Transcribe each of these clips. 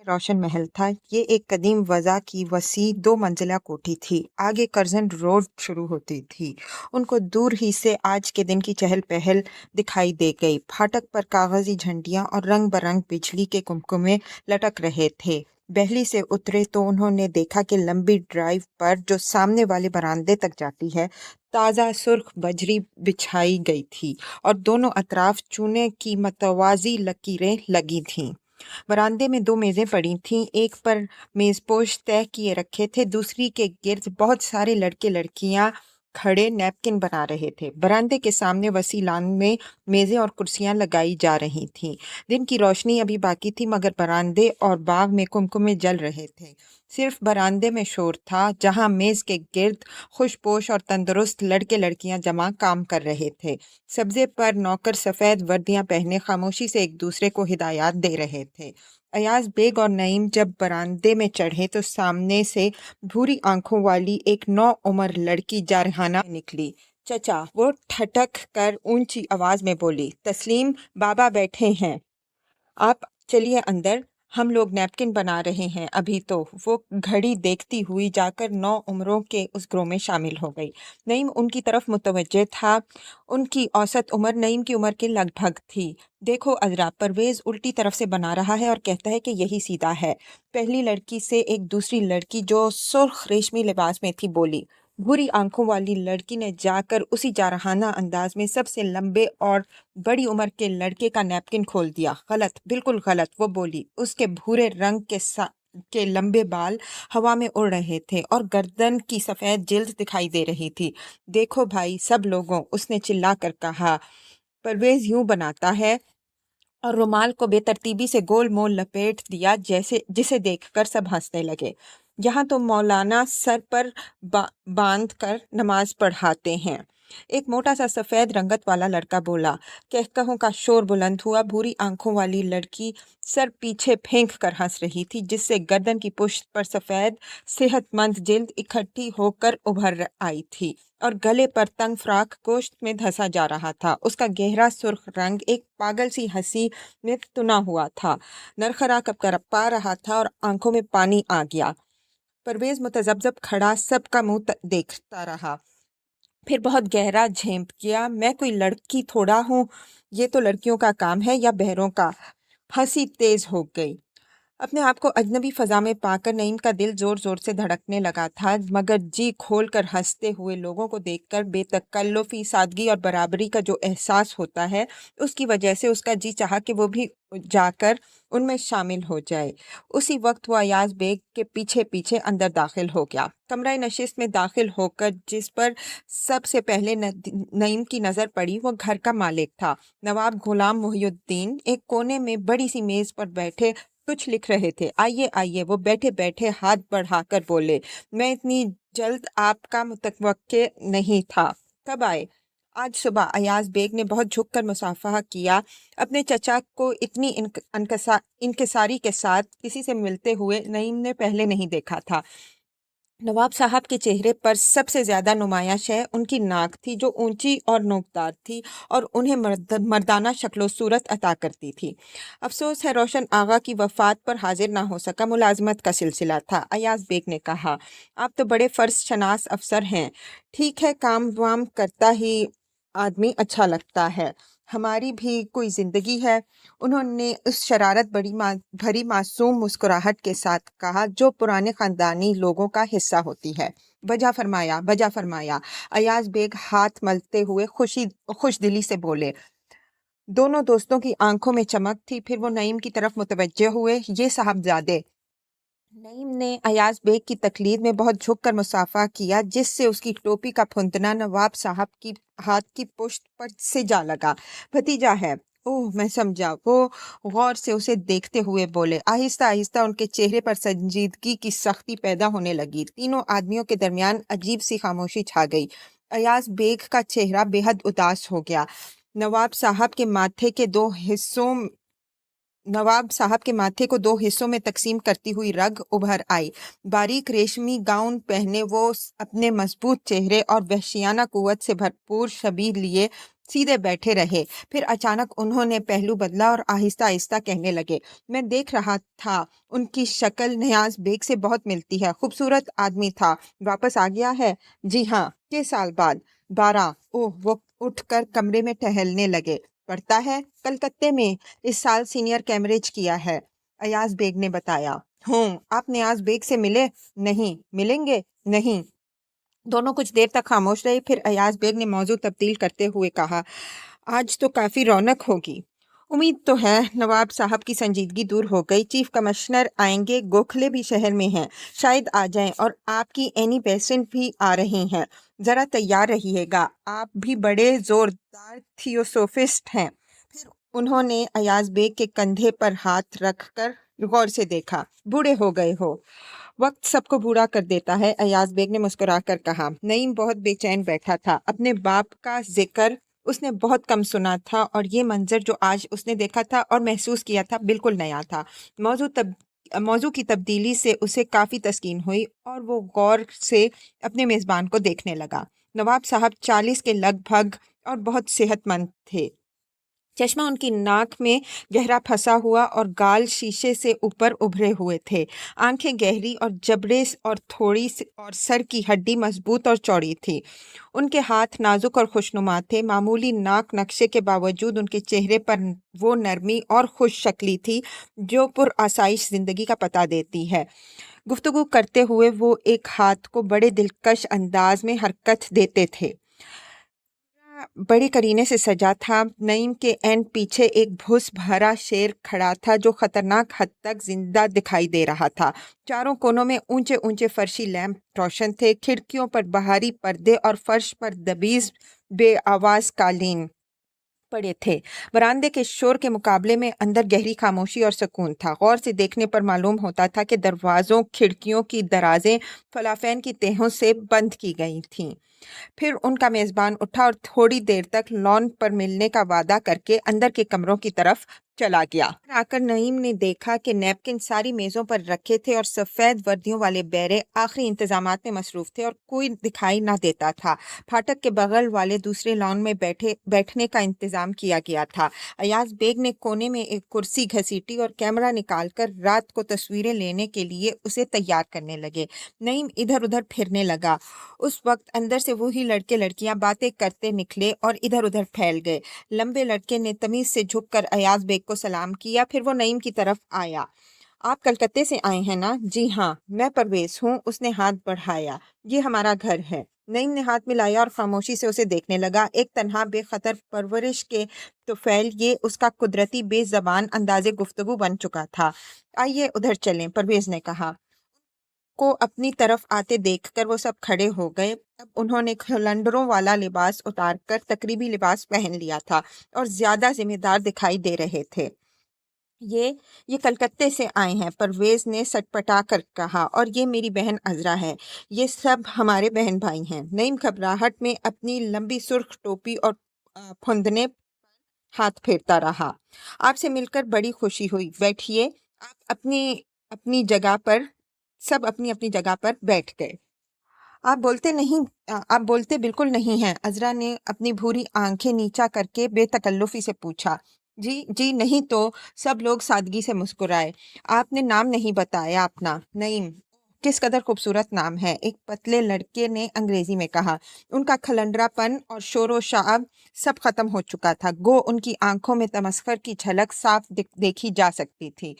रोशन महल था। ये एक कदीम वज़ा की वसी 2 मंजिला कोठी थी। आगे कर्जन रोड शुरू होती थी। उनको दूर ही से आज के दिन की चहल-पहल दिखाई दे गई। फाटक पर कागज़ी झंडियाँ और रंग-बरंग बिजली के कुमकुमे लटक रहे थे। बहली से उतरे तो उन्होंने देखा कि लंबी ड्राइव पर जो सामने वाले बरामदे तक जाती है, ताज़ा सुर्ख बजरी बिछाई गई थी और दोनों अतराफ चूने की मतवाज़ी लकीरें लगी थीं। बरामदे में 2 मेज़ें पड़ी थीं। एक पर मेज़पोश तय किए रखे थे, दूसरी के गिर्द बहुत सारे लड़के-लड़कियां खड़े नैपकिन बना रहे थे। बरामदे के सामने वसी लान में मेज़ें और कुर्सियां लगाई जा रही थीं। दिन की रोशनी अभी बाकी थी, मगर बरामदे और बाग में कुमकुमे जल रहे थे। सिर्फ बरामदे में शोर था, जहां मेज़ के गिर्द खुशपोश और तंदुरुस्त लड़के-लड़कियां जमा काम कर रहे थे। सब्जे पर नौकर सफ़ेद वर्दियां पहने खामोशी से एक दूसरे को हिदायत दे रहे थे। अयाज बेग और नईम जब बरामदे में चढ़े तो सामने से भूरी आंखों वाली एक नौउम्र लड़की जारहाना निकली। चचा, वो ठटक कर ऊंची आवाज में बोली, तस्लीम बाबा बैठे हैं, आप चलिए अंदर, हम लोग नैपकिन बना रहे हैं अभी तो। वो घड़ी देखती हुई जाकर 9 उम्रों के उस ग्रोह में शामिल हो गई। नईम उनकी तरफ मुतवज्जे था। उनकी औसत उम्र नईम की उम्र के लगभग थी। देखो अजरा, परवेज उल्टी तरफ से बना रहा है और कहता है कि यही सीधा है। पहली लड़की से एक दूसरी लड़की जो सुर्ख रेशमी लिबास में थी बोली। भूरी आंखों वाली लड़की ने जाकर उसी जारहाना अंदाज में सबसे लंबे और बड़ी उम्र के लड़के का नैपकिन खोल दिया। गलत, बिल्कुल गलत, वो बोली। उसके भूरे रंग के लंबे बाल हवा में उड़ रहे थे और गर्दन की सफ़ेद जिल्द दिखाई दे रही थी। देखो भाई सब लोगों, उसने चिल्लाकर कहा, परवेज यूं बनाता है, और रुमाल को बेतरतीबी से गोल मोल लपेट दिया, जैसे जिसे देखकर सब हंसने लगे। यहाँ तो मौलाना सर पर बांध कर नमाज पढ़ाते हैं। एक मोटा सा सफ़ेद रंगत वाला लड़का बोला। कहकहों का शोर बुलंद हुआ। भूरी आंखों वाली लड़की सर पीछे फेंक कर हंस रही थी, जिससे गर्दन की पुश्त पर सफ़ेद सेहतमंद जिल्द इकट्ठी होकर उभर आई थी और गले पर तंग फ्राक गोश्त में धंसा जा रहा था। उसका गहरा सुर्ख रंग एक पागल सी हंसी में तुना हुआ था, नरखरा कपकपा रहा था और आंखों में पानी आ गया। परवेज मुतजब्जब खड़ा सबका मुंह देखता रहा, फिर बहुत गहरा झेंप किया। मैं कोई लड़की थोड़ा हूँ, ये तो लड़कियों का काम है या बहरों का। हंसी तेज हो गई। अपने आप को अजनबी फ़ज़ा में पाकर नईम का दिल ज़ोर ज़ोर से धड़कने लगा था, मगर जी खोल कर हंसते हुए लोगों को देखकर बेतकल्लुफ़ी सादगी और बराबरी का जो एहसास होता है, उसकी वजह से उसका जी चाहा कि वो भी जाकर उनमें शामिल हो जाए। उसी वक्त वो अयाज बेग के पीछे पीछे अंदर दाखिल हो गया। कमरा नशिस्त में दाखिल होकर जिस पर सबसे पहले नईम की नज़र पड़ी, वो घर का मालिक था। नवाब गुलाम मुहियुद्दीन एक कोने में बड़ी सी मेज़ पर बैठे कुछ लिख रहे थे। आइए आइए, वो बैठे बैठे हाथ बढ़ाकर बोले, मैं इतनी जल्द आपका मुतवक्के नहीं था। कब आए? आज सुबह। अयाज बेग ने बहुत झुककर मुसाफहा किया। अपने चचा को इतनी इनकिसारी के साथ किसी से मिलते हुए नईम ने पहले नहीं देखा था। नवाब साहब के चेहरे पर सबसे ज़्यादा नुमायां शय उनकी नाक थी, जो ऊंची और नोकदार थी और उन्हें मर्दाना शक्लो सूरत अता करती थी। अफसोस है रोशन आगा की वफ़ात पर हाजिर ना हो सका, मुलाजमत का सिलसिला था। अयाज बेग ने कहा, आप तो बड़े फ़र्ज शनास अफसर हैं। ठीक है, काम वाम करता ही आदमी अच्छा लगता है, हमारी भी कोई ज़िंदगी है। उन्होंने उस शरारत भरी मासूम मुस्कुराहट के साथ कहा जो पुराने ख़ानदानी लोगों का हिस्सा होती है। वजह फरमाया, वजह फरमाया। अयाज बेग हाथ मलते हुए खुश दिली से बोले। दोनों दोस्तों की आंखों में चमक थी। फिर वो नईम की तरफ मुतवज्जे हुए। ये साहबजादे। नईम ने अयाज बेग की तकलीद में बहुत झुककर मुसाफा किया, जिससे उसकी टोपी का फुंदना नवाब साहब की हाथ की पुश्त पर से जा लगा। भतीजा है। ओह, मैं समझा। वो गौर से उसे देखते हुए बोले। आहिस्ता आहिस्ता उनके चेहरे पर संजीदगी की सख्ती पैदा होने लगी। तीनों आदमियों के दरमियान अजीब सी खामोशी छा गई। अयाज बेग का चेहरा बेहद उदास हो गया। नवाब साहब के माथे को 2 हिस्सों में तकसीम करती हुई रग उभर आई। बारीक रेशमी गाउन पहने वो अपने मजबूत चेहरे और वहशियाना कुव्वत से भरपूर शबीह लिए सीधे बैठे रहे। फिर अचानक उन्होंने पहलू बदला और आहिस्ता आहिस्ता कहने लगे, मैं देख रहा था, उनकी शक्ल नियाज बेग से बहुत मिलती है। खूबसूरत आदमी था। वापस आ गया है? जी हाँ। के साल बाद? 12। ओह, वो उठकर कमरे में टहलने लगे। पढ़ता है? कलकत्ते में। इस साल सीनियर कैम्ब्रिज किया है, अयाज बेग ने बताया। आप नियाज बेग से मिले? नहीं। मिलेंगे? नहीं। दोनों कुछ देर तक खामोश रहे। फिर अयाज बेग ने मौजू तब्दील करते हुए कहा, आज तो काफी रौनक होगी। उम्मीद तो है। नवाब साहब की संजीदगी दूर हो गई। चीफ कमिश्नर आएंगे, गोखले भी शहर में हैं, शायद आ जाएं, और आपकी एनी बेसेंट भी आ रही हैं। जरा तैयार रहिएगा, आप भी बड़े जोरदार थियोसोफिस्ट हैं। फिर उन्होंने अयाज बेग के कंधे पर हाथ रखकर गौर से देखा। बूढ़े हो गए हो। वक्त सबको बूढ़ा कर देता है, अयाज बेग ने मुस्कुराकर कहा। नईम बहुत बेचैन बैठा था। अपने बाप का जिक्र उसने बहुत कम सुना था, और ये मंजर जो आज उसने देखा था और महसूस किया था बिल्कुल नया था। मौजू की तब्दीली से उसे काफ़ी तस्कीन हुई और वो गौर से अपने मेज़बान को देखने लगा। नवाब साहब 40 के लगभग और बहुत सेहतमंद थे। चश्मा उनकी नाक में गहरा फंसा हुआ और गाल शीशे से ऊपर उभरे हुए थे। आंखें गहरी और जबड़े और और सर की हड्डी मजबूत और चौड़ी थी। उनके हाथ नाजुक और खुशनुमा थे। मामूली नाक नक्शे के बावजूद उनके चेहरे पर वो नरमी और खुश शक्ली थी जो पुरआसाइश जिंदगी का पता देती है। गुफ्तगू करते हुए वो एक हाथ को बड़े दिलकश अंदाज में हरकत देते थे। बड़े करीने से सजा था। नईम के एंड पीछे एक भूस भरा शेर खड़ा था जो खतरनाक हद तक जिंदा दिखाई दे रहा था। चारों कोनों में ऊंचे ऊंचे फर्शी लैंप रोशन थे। खिड़कियों पर बाहरी पर्दे और फर्श पर दबीज बेआवाज कालीन पड़े थे। बरामदे के शोर के मुकाबले में अंदर गहरी खामोशी और सुकून था। गौर से देखने पर मालूम होता था कि दरवाजों खिड़कियों की दराजें फलाफैन की तहों से बंद की गई थीं। फिर उनका मेज़बान उठा और थोड़ी देर तक लॉन पर मिलने का वादा करके अंदर के कमरों की तरफ चला गया। आकर नईम ने देखा कि नैपकिन सारी मेज़ों पर रखे थे और सफ़ेद वर्दियों वाले बैरे आखिरी इंतजामात में मसरूफ़ थे और कोई दिखाई ना देता था। फाटक के बगल वाले दूसरे लॉन में बैठने का इंतज़ाम किया गया था। अयाज बेग ने कोने में एक कुर्सी घसीटी और कैमरा निकालकर रात को तस्वीरें लेने के लिए उसे तैयार करने लगे। नईम इधर उधर फिरने लगा। उस वक्त अंदर से वही लड़के लड़कियां बातें करते निकले और इधर उधर फैल गए। लंबे लड़के ने तमीज से झुककर अयाज बेग को सलाम किया। फिर वो नईम की तरफ आया। आप कलकत्ते से आए हैं ना? जी हाँ, मैं परवेज हूँ। उसने हाथ बढ़ाया। ये हमारा घर है। नईम ने हाथ मिलाया और खामोशी से उसे देखने लगा। एक तन्हा बेखतर परवरिश के तुफैल ये उसका कुदरती बेजबान अंदाजे गुफ्तगू बन चुका था। आइए उधर चलें, परवेज ने कहा। को अपनी तरफ आते देखकर वो सब खड़े हो गए। अब उन्होंने खलंडरों वाला लिबास उतारकर तकरीबी लिबास पहन लिया था और ज्यादा जिम्मेदार दिखाई दे रहे थे। ये कलकत्ते से आए हैं, परवेज ने सटपटा कर कहा, और ये मेरी बहन अजरा है। ये सब हमारे बहन भाई हैं। नईम घबराहट में अपनी लंबी सुर्ख टोपी और फुंदने हाथ फेरता रहा। आपसे मिलकर बड़ी खुशी हुई। बैठिए। आप अपनी अपनी जगह पर सब अपनी अपनी जगह पर बैठ गए। आप बोलते बिल्कुल नहीं हैं, अजरा ने अपनी भूरी आंखें नीचा करके बेतकल्लुफी से पूछा। जी जी नहीं तो। सब लोग सादगी से मुस्कुराए। आपने नाम नहीं बताया अपना। नईम। किस कदर खूबसूरत नाम है, एक पतले लड़के ने अंग्रेजी में कहा। उनका खलंडरापन और शोरो शाब सब खत्म हो चुका था। गो उनकी आंखों में तमस्खर की झलक साफ देखी जा सकती थी।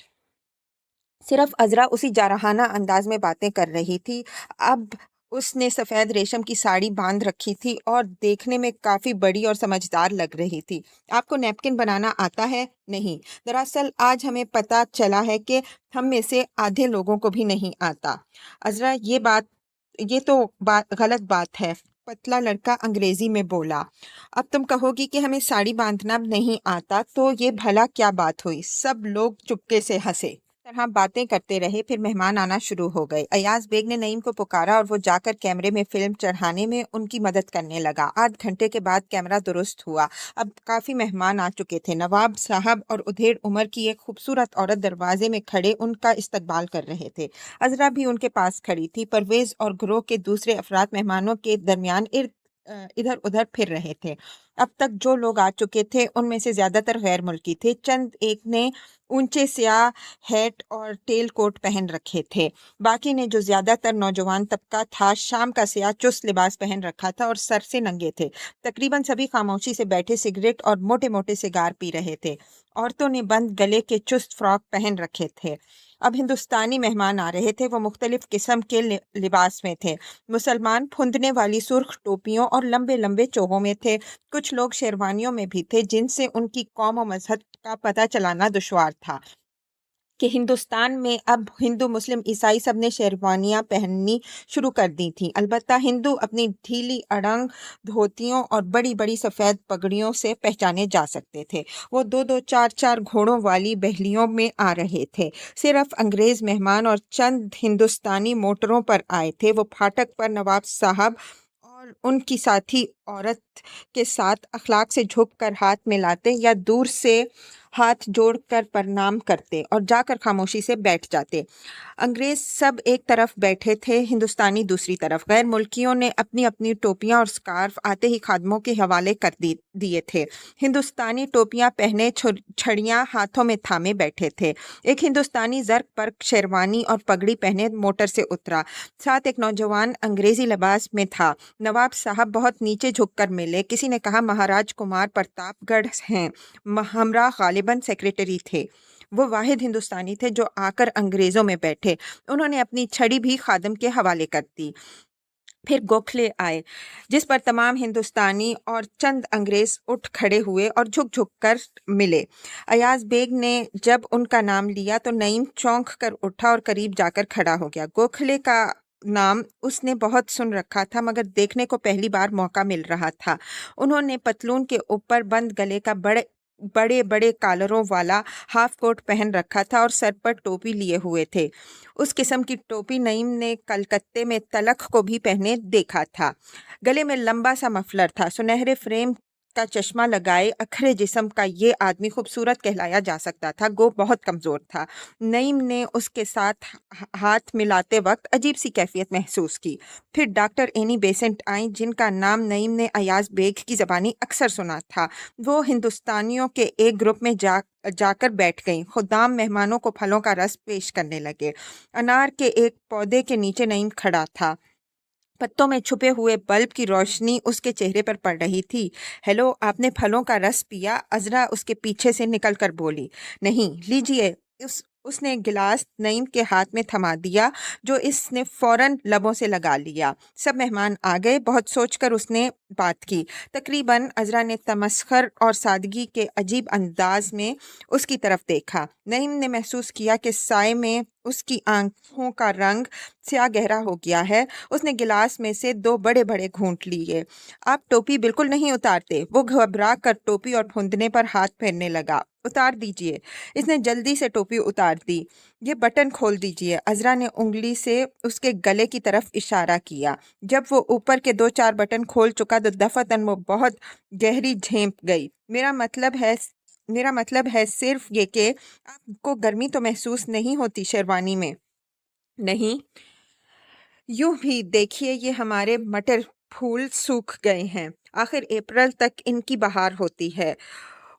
सिर्फ अजरा उसी जारहाना अंदाज में बातें कर रही थी। अब उसने सफ़ेद रेशम की साड़ी बांध रखी थी और देखने में काफ़ी बड़ी और समझदार लग रही थी। आपको नैपकिन बनाना आता है? नहीं। दरअसल आज हमें पता चला है कि हम में से आधे लोगों को भी नहीं आता। अजरा, ये तो गलत बात है, पतला लड़का अंग्रेजी में बोला। अब तुम कहोगी कि हमें साड़ी बांधना नहीं आता, तो ये भला क्या बात हुई? सब लोग चुपके से हंसे। तरह बातें करते रहे। फिर मेहमान आना शुरू हो गए। अयाज बेग ने नईम को पुकारा और वो जाकर कैमरे में फिल्म चढ़ाने में उनकी मदद करने लगा। आध घंटे के बाद कैमरा दुरुस्त हुआ। अब काफी मेहमान आ चुके थे। नवाब साहब और उधेड़ उम्र की एक खूबसूरत औरत दरवाजे में खड़े उनका इस्तकबाल कर रहे थे। अजरा भी उनके पास खड़ी थी। परवेज और ग्रोह के दूसरे अफराद मेहमानों के दरमियान इर्द इधर उधर फिर रहे थे। अब तक जो लोग आ चुके थे उनमें से ज्यादातर गैर मुल्की थे। चंद एक ने ऊंचे स्याह हैट और टेल कोट पहन रखे थे। बाकी ने, जो ज्यादातर नौजवान तबका था, शाम का स्याह चुस्त लिबास पहन रखा था और सर से नंगे थे। तकरीबन सभी खामोशी से बैठे सिगरेट और मोटे मोटे सिगार पी रहे थे। औरतों ने बंद गले के चुस्त फ्रॉक पहन रखे थे। अब हिंदुस्तानी मेहमान आ रहे थे। वो मुख्तलिफ किस्म के लिबास में थे। मुसलमान फुंदने वाली सुर्ख टोपियों और लंबे लंबे चोगों में थे। कुछ लोग शेरवानियों में भी थे, जिनसे उनकी कौम और मजहब का पता चलाना दुश्वार था कि हिंदुस्तान में अब हिंदू मुस्लिम ईसाई सब ने शेरवानियां पहननी शुरू कर दी थी। अलबत्ता हिंदू अपनी ढीली अड़ंग धोतियों और बड़ी बड़ी सफ़ेद पगड़ियों से पहचाने जा सकते थे। वो दो दो चार चार घोड़ों वाली बहलियों में आ रहे थे। सिर्फ अंग्रेज मेहमान और चंद हिंदुस्तानी मोटरों पर आए थे। वो फाटक पर नवाब साहब और उनकी साथी औरत के साथ अखलाक से झुककर हाथ मिलाते या दूर से हाथ जोड़कर प्रणाम करते और जाकर खामोशी से बैठ जाते। अंग्रेज सब एक तरफ बैठे थे, हिंदुस्तानी दूसरी तरफ। गैर मुल्कियों ने अपनी अपनी टोपियां और स्कार्फ आते ही खादमों के हवाले कर दिए थे। हिंदुस्तानी टोपियां पहने छड़ियां हाथों में थामे बैठे थे। एक हिंदुस्तानी जर्क पर शेरवानी और पगड़ी पहने मोटर से उतरा। साथ एक नौजवान अंग्रेजी लिबास में था। नवाब साहब बहुत नीचे झुककर मिले। किसी ने कहा, महाराज कुमार प्रतापगढ़ हैं। हमरा गालिबन सेक्रेटरी थे। वो वाहिद हिंदुस्तानी थे जो आकर अंग्रेजों में बैठे। उन्होंने अपनी छड़ी भी खादम के हवाले कर दी। फिर गोखले आए, जिस पर तमाम हिंदुस्तानी और चंद अंग्रेज उठ खड़े हुए और झुक झुक कर मिले। अयाज बेग ने जब उनका नाम लिया तो नईम चौंक कर उठा और करीब जाकर खड़ा हो गया। गोखले का नाम उसने बहुत सुन रखा था, मगर देखने को पहली बार मौका मिल रहा था। उन्होंने पतलून के ऊपर बंद गले का बड़े बड़े बड़े कॉलरों वाला हाफ कोट पहन रखा था और सर पर टोपी लिए हुए थे। उस किस्म की टोपी नईम ने कलकत्ते में तलख को भी पहने देखा था। गले में लंबा सा मफलर था। सुनहरे फ्रेम का चश्मा लगाए अखरे जिस्म का ये आदमी खूबसूरत कहलाया जा सकता था, गो बहुत कमजोर था। नईम ने उसके साथ हाथ मिलाते वक्त अजीब सी कैफियत महसूस की। फिर डॉक्टर एनी बेसेंट आई, जिनका नाम नईम ने अयाज बेग की ज़बानी अक्सर सुना था। वो हिंदुस्तानियों के एक ग्रुप में जाकर बैठ गईं। खुदाम मेहमानों को फलों का रस पेश करने लगे। अनार के एक पौधे के नीचे नईम खड़ा था। पत्तों में छुपे हुए बल्ब की रोशनी उसके चेहरे पर पड़ रही थी। हेलो, आपने फलों का रस पिया? अजरा उसके पीछे से निकलकर बोली। नहीं, लीजिए। उसने गिलास नईम के हाथ में थमा दिया, जो इसने फौरन लबों से लगा लिया। सब मेहमान आ गए। बहुत सोचकर उसने बात की। तकरीबन अजरा ने तमस्खर और सादगी के अजीब अंदाज में उसकी तरफ देखा। नईम ने महसूस किया कि साए में उसकी आंखों का रंग स्याह गहरा हो गया है। उसने गिलास में से दो बड़े बड़े घूंट लिए। आप टोपी बिल्कुल नहीं उतारते? वो घबरा कर टोपी और फुंदने पर हाथ फेरने लगा। उतार दीजिए। इसने जल्दी से टोपी उतार दी। ये बटन खोल दीजिए। अजरा ने उंगली से उसके गले की तरफ इशारा किया। जब वो ऊपर के दो चार बटन खोल चुका तो दफातन वो बहुत गहरी झेंप गई। मेरा मतलब है सिर्फ ये कि आपको गर्मी तो महसूस नहीं होती शेरवानी में? नहीं। यूं भी देखिए, ये हमारे मटर फूल सूख गए हैं। आखिर अप्रैल तक इनकी बहार होती है।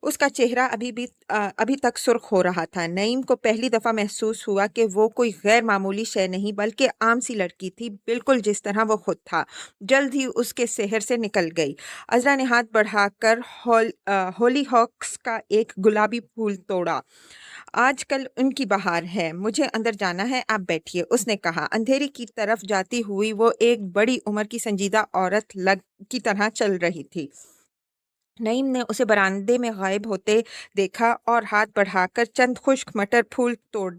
उसका चेहरा अभी तक सुर्ख हो रहा था। नईम को पहली दफा महसूस हुआ कि वो कोई गैर मामूली शय नहीं बल्कि आम सी लड़की थी, बिल्कुल जिस तरह वो खुद था। जल्द ही उसके सेहर से निकल गई। अजरा ने हाथ बढ़ाकर होली हॉक्स का एक गुलाबी फूल तोड़ा। आजकल उनकी बहार है। मुझे अंदर जाना है, आप बैठिए, उसने कहा। अंधेरी की तरफ जाती हुई वो एक बड़ी उम्र की संजीदा औरत की तरह चल रही थी। नईम ने उसे बरामदे में गायब होते देखा और हाथ बढ़ाकर चंद खुश्क मटर फूल तोड़।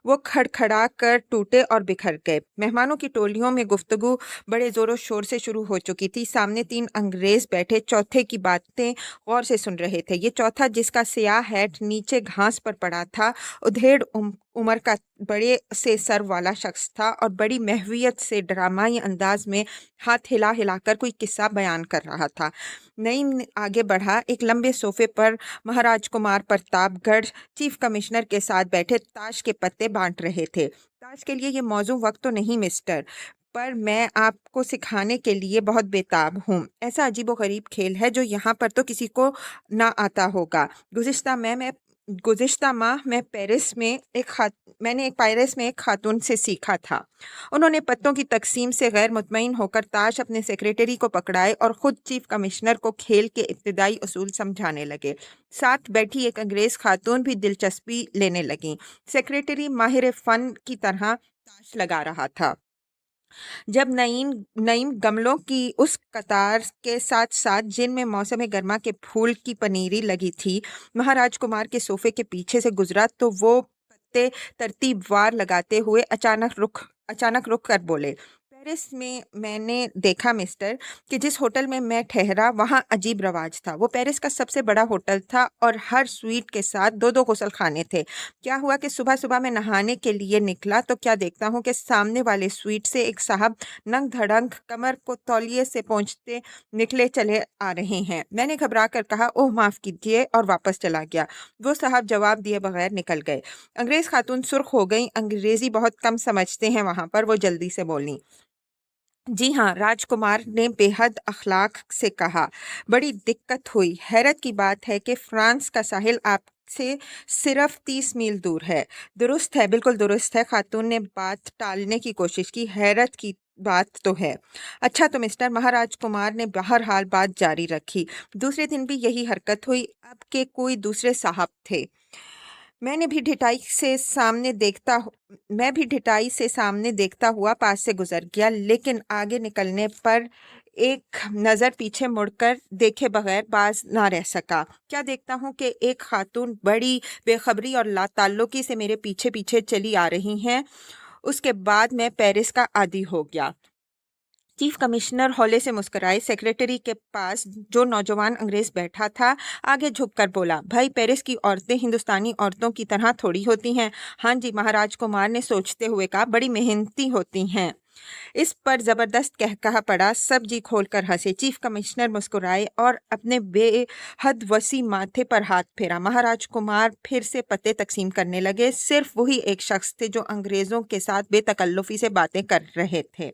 वो खड़खड़ा कर टूटे और बिखर गए। मेहमानों की टोलियों में गुफ्तगू बड़े जोरों शोर से शुरू हो चुकी थी। सामने तीन अंग्रेज बैठे चौथे की बातें गौर से सुन रहे थे। ये चौथा, जिसका स्याह हैट नीचे घास पर पड़ा था, उधेड़ उम्र का बड़े से सर वाला शख्स था और बड़ी महवियत से ड्रामाई अंदाज में हाथ हिला हिलाकर कोई किस्सा बयान कर रहा था। नईम आगे बढ़ा। एक लंबे सोफे पर महाराज कुमार प्रतापगढ़ चीफ कमिश्नर के साथ बैठे ताश के पत्ते बांट रहे थे। ताश के लिए ये मौजू वक्त तो नहीं मिस्टर, پر میں آپ کو سکھانے کے لیے بہت بےتاب ہوں۔ ایسا عجیب و غریب کھیل ہے جو یہاں پر تو کسی کو نہ آتا ہوگا۔ گزشتہ ماہ میں نے پیرس میں ایک خاتون سے سیکھا تھا۔ انہوں نے پتوں کی تقسیم سے غیر مطمئن ہو کر تاش اپنے سیکریٹری کو پکڑائے اور خود چیف کمشنر کو کھیل کے ابتدائی اصول سمجھانے لگے۔ ساتھ بیٹھی ایک انگریز خاتون بھی دلچسپی لینے لگیں۔ سیکریٹری ماہر فن کی طرح تاش لگا رہا تھا، جب نعیم گملوں کی اس قطار کے ساتھ ساتھ جن میں موسم گرما کے پھول کی پنیری لگی تھی مہاراج کمار کے صوفے کے پیچھے سے گزرا تو وہ پتے ترتیب وار لگاتے ہوئے اچانک رک کر بولے، پیرس میں نے دیکھا مسٹر کہ جس ہوٹل میں میں ٹھہرا وہاں عجیب رواج تھا۔ وہ پیرس کا سب سے بڑا ہوٹل تھا اور ہر سویٹ کے ساتھ 2 غسل خانے تھے۔ کیا ہوا کہ صبح میں نہانے کے لیے نکلا تو کیا دیکھتا ہوں کہ سامنے والے سویٹ سے ایک صاحب ننگ دھڑنگ کمر کو تولیے سے پہنچتے نکلے چلے آ رہے ہیں۔ میں نے گھبرا کر کہا، اوہ معاف کیجیے، اور واپس چلا گیا۔ وہ صاحب جواب دیے بغیر نکل گئے۔ انگریز خاتون سرخ ہو گئی۔ انگریزی بہت کم سمجھتے ہیں وہاں پر، وہ جلدی سے بولی۔ جی ہاں، راج کمار نے بے حد اخلاق سے کہا، بڑی دقت ہوئی۔ حیرت کی بات ہے کہ فرانس کا ساحل آپ سے صرف 30 میل دور ہے۔ درست ہے، بالکل درست ہے۔ خاتون نے بات ٹالنے کی کوشش کی، حیرت کی بات تو ہے۔ اچھا تو مسٹر، مہاراج کمار نے بہرحال بات جاری رکھی، دوسرے دن بھی یہی حرکت ہوئی، اب کہ کوئی دوسرے صاحب تھے۔ میں بھی ڈھٹائی سے سامنے دیکھتا ہوا پاس سے گزر گیا، لیکن آگے نکلنے پر ایک نظر پیچھے مڑ کر دیکھے بغیر باز نہ رہ سکا۔ کیا دیکھتا ہوں کہ ایک خاتون بڑی بے خبری اور لا تعلقی سے میرے پیچھے پیچھے چلی آ رہی ہیں۔ اس کے بعد میں پیرس کا عادی ہو گیا۔ چیف کمشنر ہولے سے مسکرائے۔ سیکریٹری کے پاس جو نوجوان انگریز بیٹھا تھا آگے جھک کر بولا، بھائی پیرس کی عورتیں ہندوستانی عورتوں کی طرح تھوڑی ہوتی ہیں۔ ہاں جی، مہاراج کمار نے سوچتے ہوئے کہا، بڑی محنتی ہوتی ہیں۔ اس پر زبردست کہا پڑا، سب جی کھول کر ہنسے۔ چیف کمشنر مسکرائے اور اپنے بے حد وسیع ماتھے پر ہاتھ پھیرا۔ مہاراج کمار پھر سے پتے تقسیم کرنے لگے۔ صرف وہی ایک شخص تھے جو انگریزوں کے ساتھ بے تکلفی سے باتیں کر رہے تھے۔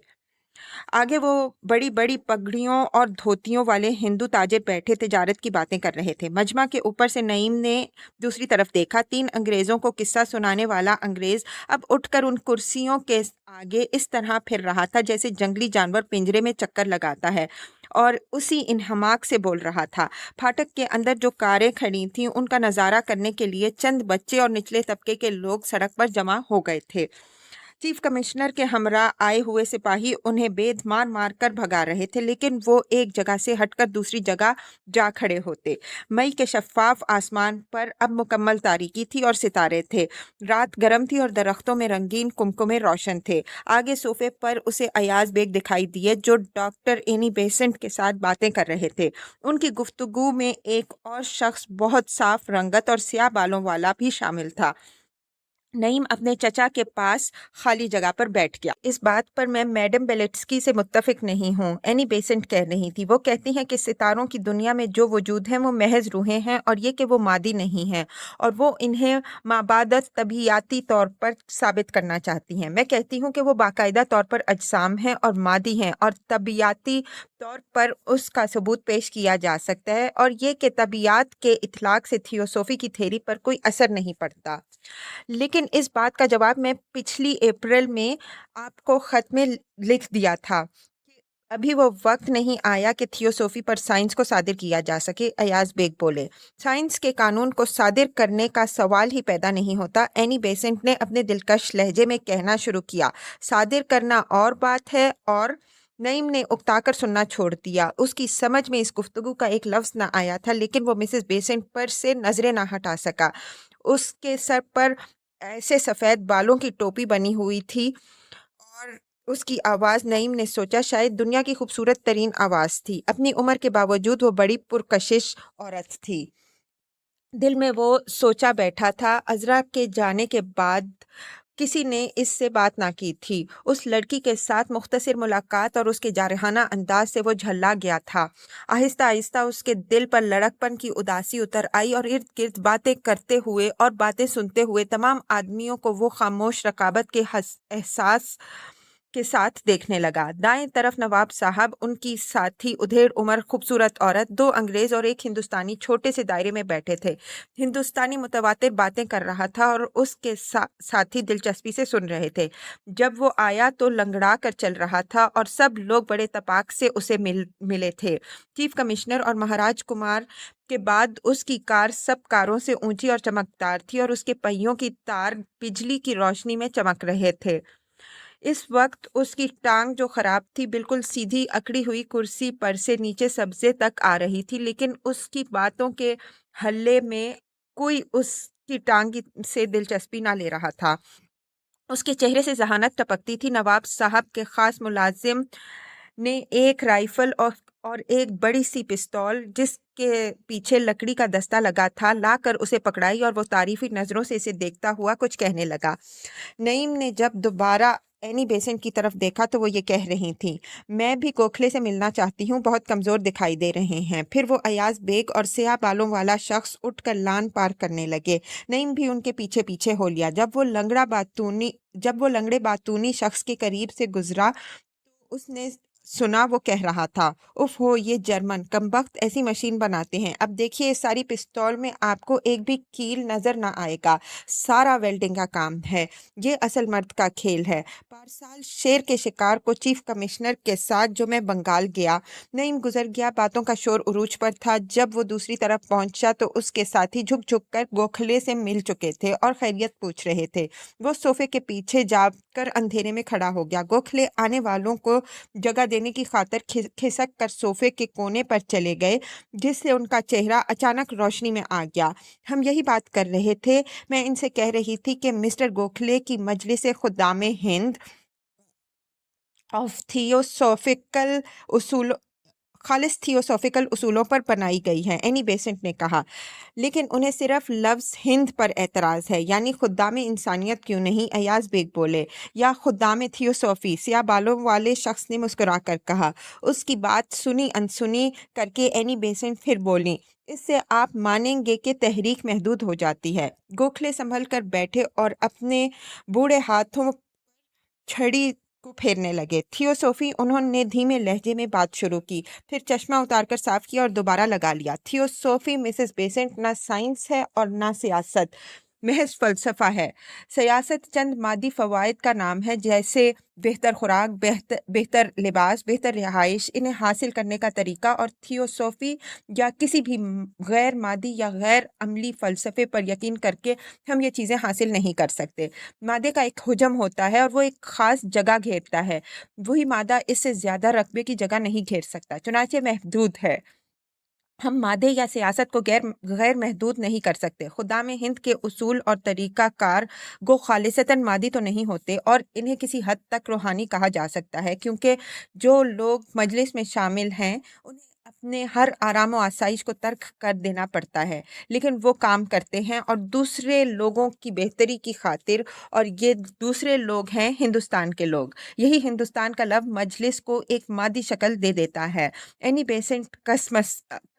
آگے وہ بڑی بڑی پگڑیوں اور دھوتیوں والے ہندو تاجر بیٹھے تجارت کی باتیں کر رہے تھے۔ مجمع کے اوپر سے نعیم نے دوسری طرف دیکھا۔ 3 انگریزوں کو قصہ سنانے والا انگریز اب اٹھ کر ان کرسیوں کے آگے اس طرح پھر رہا تھا جیسے جنگلی جانور پنجرے میں چکر لگاتا ہے، اور اسی انہماک سے بول رہا تھا۔ پھاٹک کے اندر جو کاریں کھڑی تھیں ان کا نظارہ کرنے کے لیے چند بچے اور نچلے طبقے کے لوگ سڑک پر جمع ہو گئے تھے۔ چیف کمشنر کے ہمراہ آئے ہوئے سپاہی انہیں بید مار مار کر بھگا رہے تھے، لیکن وہ ایک جگہ سے ہٹ کر دوسری جگہ جا کھڑے ہوتے۔ مئی کے شفاف آسمان پر اب مکمل تاریکی تھی اور ستارے تھے۔ رات گرم تھی اور درختوں میں رنگین کمکمے روشن تھے۔ آگے صوفے پر اسے ایاز بیگ دکھائی دیے جو ڈاکٹر اینی بیسنٹ کے ساتھ باتیں کر رہے تھے۔ ان کی گفتگو میں ایک اور شخص بہت صاف رنگت اور سیاہ بالوں والا بھی شامل تھا۔ نعیم اپنے چچا کے پاس خالی جگہ پر بیٹھ گیا۔ اس بات پر میں میڈم بیلیٹسکی سے متفق نہیں ہوں، اینی بیسنٹ کہہ رہی تھی۔ وہ کہتی ہیں کہ ستاروں کی دنیا میں جو وجود ہیں وہ محض روحیں ہیں، اور یہ کہ وہ مادی نہیں ہیں، اور وہ انہیں مابعدت طبیعیاتی طور پر ثابت کرنا چاہتی ہیں۔ میں کہتی ہوں کہ وہ باقاعدہ طور پر اجسام ہیں اور مادی ہیں، اور طبیعیاتی طور پر اس کا ثبوت پیش کیا جا سکتا ہے، اور یہ کہ طبیعیات کے اطلاق سے تھیوسوفی کی تھیوری پر کوئی اثر نہیں پڑتا۔ لیکن اس بات کا جواب میں پچھلی اپریل میں آپ کو خط میں لکھ دیا تھا کہ ابھی وہ وقت نہیں آیا کہ تھیوسوفی پر سائنس کو صادر کیا جا سکے۔ ایاز بیگ بولے، سائنس کے قانون کو صادر کرنے کا سوال ہی پیدا نہیں ہوتا۔ اینی بیسنٹ نے اپنے دلکش لہجے میں کہنا شروع کیا، صادر کرنا اور بات ہے، اور نعیم نے اکتا کر سننا چھوڑ دیا۔ اس کی سمجھ میں اس گفتگو کا ایک لفظ نہ آیا تھا، لیکن وہ مسز بیسنٹ پر سے نظریں نہ ہٹا سکا۔ اس کے سر پر ایسے سفید بالوں کی ٹوپی بنی ہوئی تھی، اور اس کی آواز، نعیم نے سوچا، شاید دنیا کی خوبصورت ترین آواز تھی۔ اپنی عمر کے باوجود وہ بڑی پرکشش عورت تھی۔ دل میں وہ سوچا بیٹھا تھا، عذرا کے جانے کے بعد کسی نے اس سے بات نہ کی تھی۔ اس لڑکی کے ساتھ مختصر ملاقات اور اس کے جارحانہ انداز سے وہ جھلا گیا تھا۔ آہستہ آہستہ اس کے دل پر لڑک پن کی اداسی اتر آئی، اور ارد گرد باتیں کرتے ہوئے اور باتیں سنتے ہوئے تمام آدمیوں کو وہ خاموش رقابت کے احساس के साथ देखने लगा। दाएं तरफ नवाब साहब, उनकी साथी उधेड़ उम्र खूबसूरत औरत, 2 अंग्रेज और 1 हिंदुस्तानी छोटे से दायरे में बैठे थे। हिंदुस्तानी मुतवातिर बातें कर रहा था और उसके साथी दिलचस्पी से सुन रहे थे। जब वो आया तो लंगड़ा कर चल रहा था और सब लोग बड़े तपाक से उसे मिले थे। चीफ कमिश्नर और महाराज कुमार के बाद उसकी कार सब कारों से ऊंची और चमकदार थी और उसके पहियों की तार बिजली की रोशनी में चमक रहे थे। इस वक्त उसकी टांग जो खराब थी बिल्कुल सीधी अकड़ी हुई कुर्सी पर से नीचे सब्जे तक आ रही थी, लेकिन उसकी बातों के हल्ले में कोई उसकी टांग से दिलचस्पी ना ले रहा था। उसके चेहरे से जहानत टपकती थी। नवाब साहब के खास मुलाजिम ने एक राइफल और एक बड़ी सी पिस्तौल, जिसके पीछे लकड़ी का दस्ता लगा था, लाकर उसे पकड़ाई और वो तारीफी नजरों से इसे देखता हुआ कुछ कहने लगा। नईम ने जब दोबारा एनी बेसेंट की तरफ देखा तो वो ये कह रही थी, मैं भी गोखले से मिलना चाहती हूँ, बहुत कमज़ोर दिखाई दे रहे हैं। फिर वो अयाज बेग और स्याह बालों वाला शख्स उठकर लान पार करने लगे। नईम भी उनके पीछे पीछे हो लिया। जब वो लंगड़े बातूनी शख्स के करीब से गुजरा तो उसने सुना वो कह रहा था, उफ हो, ये जर्मन कमबख्त ऐसी मशीन बनाते हैं। अब देखिए, इस सारी पिस्तौल में आपको एक भी कील नजर ना आएगा, सारा वेल्डिंग का काम है। ये असल मर्द का खेल है। पारसाल शेर के शिकार को चीफ कमिश्नर के साथ जो मैं बंगाल गया। नईम गुजर गया। बातों का शोर उरूज पर था। जब वो दूसरी तरफ पहुंचा तो उसके साथी झुक झुक कर गोखले से मिल चुके थे और खैरियत पूछ रहे थे। वो सोफे के पीछे जाकर अंधेरे में खड़ा हो गया। गोखले आने वालों को जगह देने की खातिर खिसक कर सोफे के कोने पर चले गए, जिससे उनका चेहरा अचानक रोशनी में आ गया। हम यही बात कर रहे थे। मैं इनसे कह रही थी कि मिस्टर गोखले की मजलिस खुदामे हिंद ऑफ थियोसॉफिकल उसूल खालिस थियोसॉफिकल उसूलों पर बनाई गई है, एनी बेसेंट ने कहा। लेकिन उन्हें सिर्फ लफ्ज़ हिंद पर एतराज़ है, यानी खुद्दाम इंसानियत क्यों नहीं? अयाज बेग बोले। या खुद्दाम थियोसॉफी? सिया बालों वाले शख्स ने मुस्कुरा कर कहा। उसकी बात सुनी अनसुनी करके एनी बेसेंट फिर बोली, इससे आप मानेंगे कि तहरीक महदूद हो जाती है। गोखले संभल कर बैठे और अपने बूढ़े हाथों छड़ी को फेरने लगे। थियोसॉफी, उन्होंने धीमे लहजे में बात शुरू की, फिर चश्मा उतारकर साफ किया और दोबारा लगा लिया। थियोसॉफी मिसेस बेसेंट ना साइंस है और ना सियासत, महज फ़लसफ़ा है। सियासत चंद मादी फ़वाइद का नाम है, जैसे बेहतर खुराक, बेहतर लिबास, बेहतर रिहाइश, इन्हें हासिल करने का तरीका। और थियोसॉफी या किसी भी गैर मादी या गैर अमली फ़लसफ़े पर यकीन करके हम ये चीज़ें हासिल नहीं कर सकते। मादे का एक हुजम होता है और वो एक ख़ास जगह घेरता है। वही मादा इससे ज़्यादा रकबे की जगह नहीं घेर सकता, चुनांचे महदूद है। हम मादे या सियासत को गैर महदूद नहीं कर सकते। खुदा में हिंद के उसूल और तरीका कार गो खालिसतन मादी तो नहीं होते और इन्हें किसी हद तक रूहानी कहा जा सकता है, क्योंकि जो लोग मजलिस में शामिल हैं उन्हें अपने हर आराम व आसाइश को तर्क कर देना पड़ता है, लेकिन वो काम करते हैं और दूसरे लोगों की बेहतरी की खातिर। और ये दूसरे लोग हैं हिंदुस्तान के लोग। यही हिंदुस्तान का लफ्ज़ मजलिस को एक मादी शक्ल दे देता है। एनी बेसेंट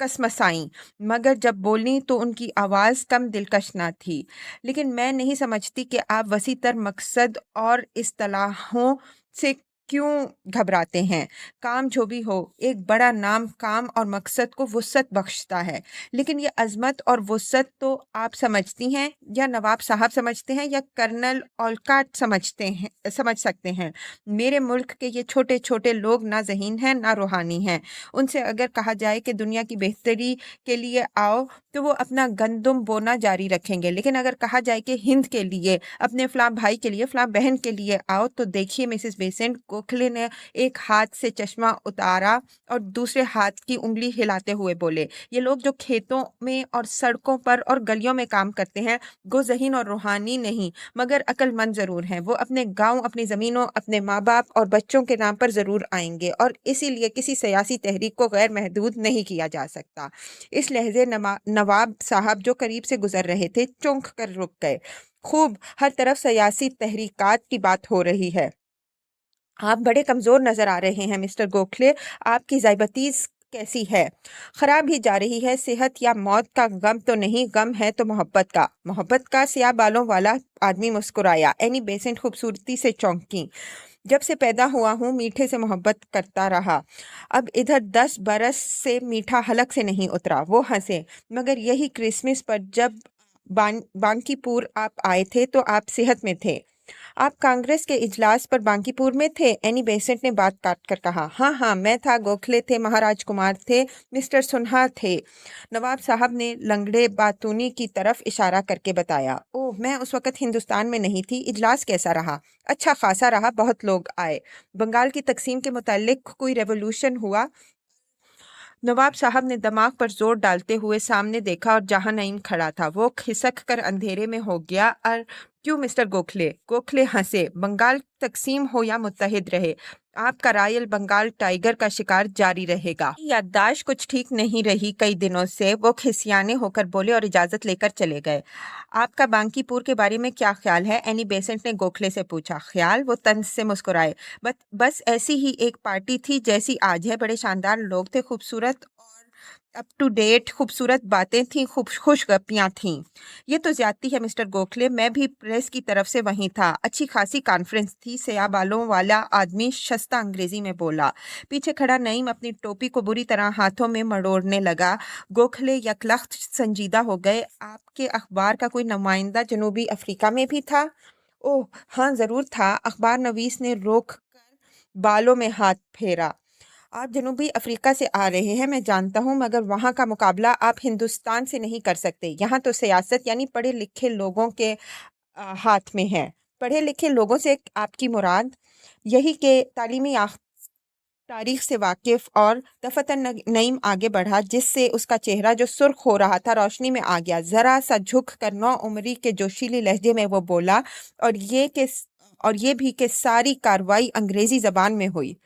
कसमसाई, मगर जब बोली तो उनकी आवाज़ कम दिलकश ना थी। लेकिन मैं नहीं समझती कि आप वसी तर मकसद और इस्तिलाहों से क्यों घबराते हैं। काम जो भी हो, एक बड़ा नाम काम और मकसद को वुसअत बख्शता है। लेकिन ये अजमत और वुसअत तो आप समझती हैं, या नवाब साहब समझते हैं, या कर्नल औलकाट समझ सकते हैं। मेरे मुल्क के ये छोटे छोटे लोग ना ज़हीन हैं ना रूहानी हैं। उनसे अगर कहा जाए कि दुनिया की बेहतरी के लिए आओ तो वो अपना गंदुम बोना जारी रखेंगे, लेकिन अगर कहा जाए कि हिंद के लिए, अपने फ़लाँ भाई के लिए, फ़लाँ बहन के लिए आओ, तो देखिए मिसेस बेसेंट, गोखले ने एक हाथ से चश्मा उतारा और दूसरे हाथ की उंगली हिलाते हुए बोले, ये लोग जो खेतों में और सड़कों पर और गलियों में काम करते हैं, गो ज़हीन और रूहानी नहीं मगर अक्लमंद ज़रूर हैं। वो अपने गाँव, अपनी ज़मीनों, अपने माँ बाप और बच्चों के नाम पर ज़रूर आएंगे, और इसीलिए किसी सियासी तहरीक को गैर महदूद नहीं किया जा सकता। इस लहजे नवाब साहब जो करीब से गुजर रहे थे चौंक कर रुक गए। खूब, हर तरफ सियासी तहरीकात की बात हो रही है। आप बड़े कमज़ोर नज़र आ रहे हैं मिस्टर गोखले, आपकी ज़ायबतीज़ कैसी है? ख़राब ही जा रही है। सेहत या मौत का गम तो नहीं, गम है तो मोहब्बत का। मोहब्बत का? स्याह बालों वाला आदमी मुस्कुराया। एनी बेसेंट खूबसूरती से चौंकी। जब से पैदा हुआ हूँ मीठे से मोहब्बत करता रहा। अब इधर 10 बरस से मीठा हलक से नहीं उतरा। वो हंसे। मगर यही क्रिसमस पर जब बांकीपुर आप आए थे तो आप सेहत में थे। आप कांग्रेस के इजलास पर बांकीपुर में थे? एनी बेसेंट ने बात काट कर कहा। हाँ हाँ, मैं था। गोखले थे, महाराज कुमार थे, मिस्टर सुनहा थे। नवाब साहब ने लंगड़े बातूनी की तरफ इशारा करके बताया। ओह, मैं उस वक्त हिंदुस्तान में नहीं थी। इजलास कैसा रहा? अच्छा खासा रहा, बहुत लोग आए। बंगाल की तकसीम के मुतालिक कोई रेवोल्यूशन हुआ? नवाब साहब ने दिमाग पर जोर डालते हुए सामने देखा और जहां नईम खड़ा था वो खिसक कर अंधेरे में हो गया। और क्यों मिस्टर गोखले? गोखले हंसे। बंगाल तकसीम हो या मुत्तहिद रहे, आपका रॉयल बंगाल टाइगर का शिकार जारी रहेगा। याददाश्त कुछ ठीक नहीं रही कई दिनों से। वो खिसियाने होकर बोले और इजाजत लेकर चले गए। आपका बांकीपुर के बारे में क्या ख्याल है? एनी बेसेंट ने गोखले से पूछा। ख्याल? वो तंज से मुस्कुराए। बस ऐसी ही एक पार्टी थी जैसी आज है। बड़े शानदार लोग थे, खूबसूरत और अप टू डेट, खूबसूरत बातें थीं, खूब खुश गप्पियां थीं। ये तो ज्यादती है मिस्टर गोखले, मैं भी प्रेस की तरफ से वहीं था। अच्छी खासी कॉन्फ्रेंस थी। सया बालों वाला आदमी शस्ता अंग्रेजी में बोला। पीछे खड़ा नईम अपनी टोपी को बुरी तरह हाथों में मड़ोड़ने लगा। गोखले यकलख्त संजीदा हो गए। आपके अखबार का कोई नुमाइंदा जनूबी अफ्रीका में भी था? ओह हाँ, जरूर था। अखबार नवीस ने रोक कर बालों में हाथ फेरा। आप जनूबी अफ्रीका से आ रहे हैं, मैं जानता हूँ, मगर वहाँ का मुकाबला आप हिंदुस्तान से नहीं कर सकते। यहाँ तो सियासत यानी पढ़े लिखे लोगों के हाथ में है। पढ़े लिखे लोगों से आपकी मुराद? यही के तालीमी तारीख से वाकिफ। और दफतन नईम आगे बढ़ा, जिससे उसका चेहरा जो सुर्ख हो रहा था रोशनी में आ गया। जरा सा झुक कर 9 उमरी के जोशीले लहजे में वो बोला, और ये भी कि सारी कार्रवाई अंग्रेजी जबान में हुई।